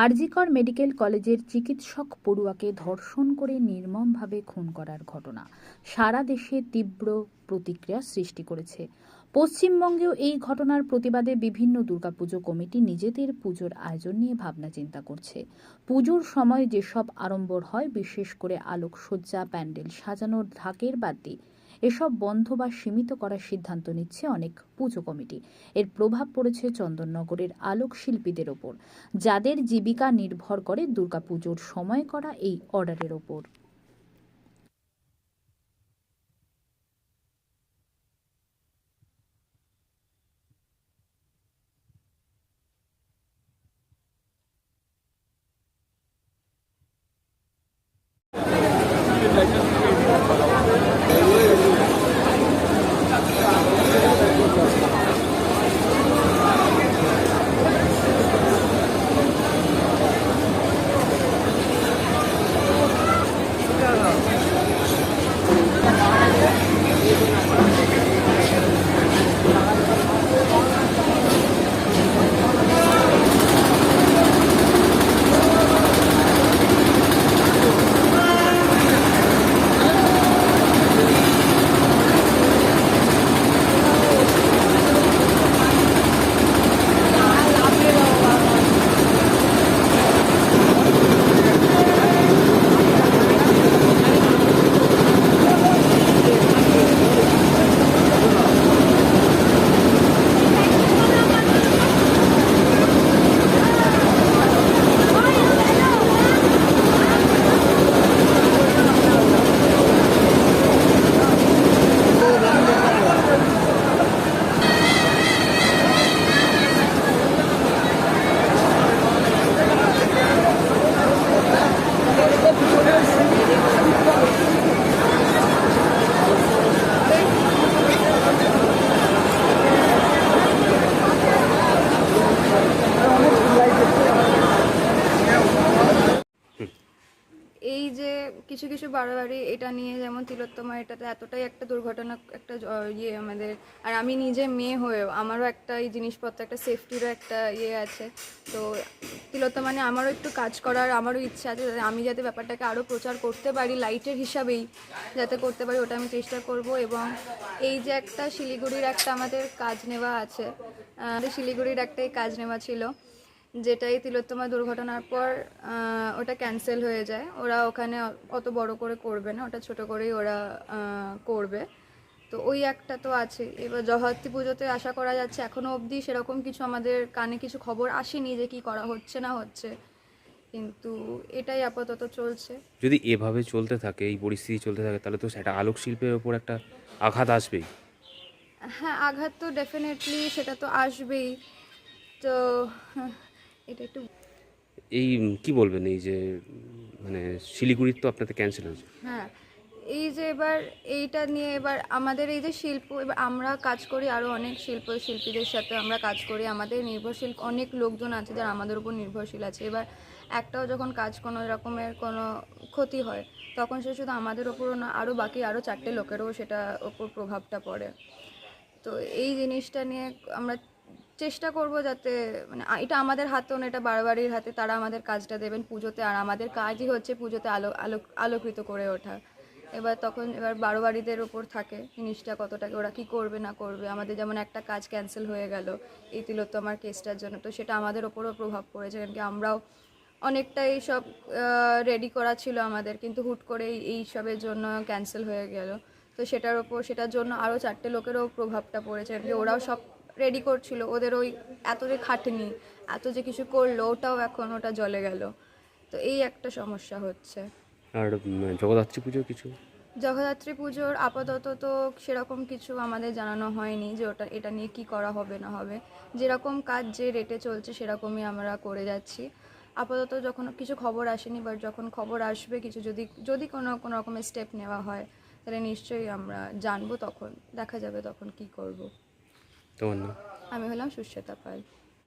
RG Kar medical কলেজের চিকিৎসক পড়ুয়াকে ধর্ষণ করে নির্মমভাবে খুন করার ঘটনা সারা দেশে তীব্র প্রতিক্রিয়া সৃষ্টি করেছে। পশ্চিমবঙ্গেও এই ঘটনার প্রতিবাদে বিভিন্ন দুর্গাপুজো কমিটি নিজেদের পুজোর আয়োজন নিয়ে ভাবনা চিন্তা করছে। পুজোর সময় যেসব আড়ম্বর হয়, বিশেষ করে আলোকসজ্জা, প্যান্ডেল সাজানোর ঢাকের বাদ্যি, এসব বন্ধ বা সীমিত করার সিদ্ধান্ত নিচ্ছে অনেক পুজো কমিটি। এর প্রভাব পড়েছে চন্দননগরের আলোক শিল্পীদের ওপর, যাদের জীবিকা নির্ভর করে দুর্গাপুজোর সময় করা এই অর্ডারের ওপর। এই যে কিছু কিছু বাড়াবাড়ি এটা নিয়ে, যেমন তিলোত্তমা, এটাতে এতটাই একটা দুর্ঘটনা, একটা আমাদের, আর আমি নিজে মেয়ে হয়েও আমারও একটা এই জিনিসপত্র, একটা সেফটিরও একটা আছে। তো তিলোত্তমা নিয়ে আমারও একটু কাজ করার আমারও ইচ্ছা আছে, আমি যাতে ব্যাপারটাকে আরও প্রচার করতে পারি, লাইটের হিসাবেই যাতে করতে পারি, ওটা আমি চেষ্টা করব। এবং এই যে একটা শিলিগুড়ির একটা আমাদের কাজ নেওয়া আছে, শিলিগুড়ির একটাই কাজ নেওয়া ছিল, যেটাই তিলোত্তমা দুর্ঘটনার পর ওটা ক্যান্সেল হয়ে যায়। ওরা ওখানে অত বড় করে করবে না, ওটা ছোট করেই ওরা করবে। তো ওই একটা তো আছে। এবার জগদ্ধাত্রী পুজোতে আশা করা যাচ্ছে, এখনও অবধি সেরকম কিছু আমাদের কানে কিছু খবর আসেনি যে কি করা হচ্ছে না হচ্ছে, কিন্তু এটাই আপাতত চলছে। যদি এভাবে চলতে থাকে, এই পরিস্থিতি চলতে থাকে, তাহলে তো সেটা আলোক শিল্পের ওপর একটা আঘাত আসবেই। হ্যাঁ, আঘাত তো ডেফিনেটলি সেটা তো আসবেই। তো এটা একটু এই কি বলবেন, এই যে মানে শিলিগুড়ির তো আপনাদের ক্যান্সেল হয়েছে। হ্যাঁ, এই যে এবার এইটা নিয়ে এবার আমাদের এই যে শিল্প, এবার আমরা কাজ করি আরও অনেক শিল্পীদের সাথে আমরা কাজ করি, আমাদের নির্ভরশীল অনেক লোকজন আছে যারা আমাদের উপর নির্ভরশীল আছে। এবার একটাও যখন কাজ কোনো রকমের কোনো ক্ষতি হয়, তখন সে শুধু আমাদের ওপরও না, আরও বাকি আরও 4টে লোকেরও সেটা ওপর প্রভাবটা পড়ে। তো এই জিনিসটা নিয়ে আমরা চেষ্টা করব যাতে, মানে এটা আমাদের হাতেও না, এটা বাড়াবাড়ির হাতে, তারা আমাদের কাজটা দেবেন পুজোতে, আর আমাদের কাজই হচ্ছে পুজোতে আলোকৃত করে ওঠা। এবার বারোয়ারিদের ওপর থাকে জিনিসটা, কতটাকে ওরা কি করবে না করবে। আমাদের যেমন একটা কাজ ক্যান্সেল হয়ে গেল এই তিলোত্তমার কেসটার জন্য, তো সেটা আমাদের ওপরও প্রভাব পড়েছে, কারণ কি আমরাও অনেকটাই সব রেডি করা ছিল আমাদের, কিন্তু হুট করে এই সবের জন্য ক্যান্সেল হয়ে গেল। তো সেটার জন্য আরও 4টে লোকেরও প্রভাবটা পড়েছে, কারণ কি ওরাও সব রেডি করছিল, ওদের ওই এত যে খাটনি, এত যে কিছু করলো, ওটা জ্বলে গেল। তো এই একটা সমস্যা হচ্ছে। আর জগদ্ধাত্রী পুজো কিছু জগদ্ধাত্রী পুজোর আপাতত তো সেরকম কিছু আমাদের জানানো হয়নি যে এটা নিয়ে কি করা হবে না হবে। যেরকম কাজ যে রেটে চলছে সেরকমই আমরা করে যাচ্ছি আপাতত। যখন কিছু খবর আসেনি, বাট যখন খবর আসবে, কিছু যদি কোনো রকমের স্টেপ নেওয়া হয়, তাহলে নিশ্চয়ই আমরা জানবো, তখন দেখা যাবে তখন কি করব। তোমার নাম? আমি হলাম সুশ্বেতা পাল।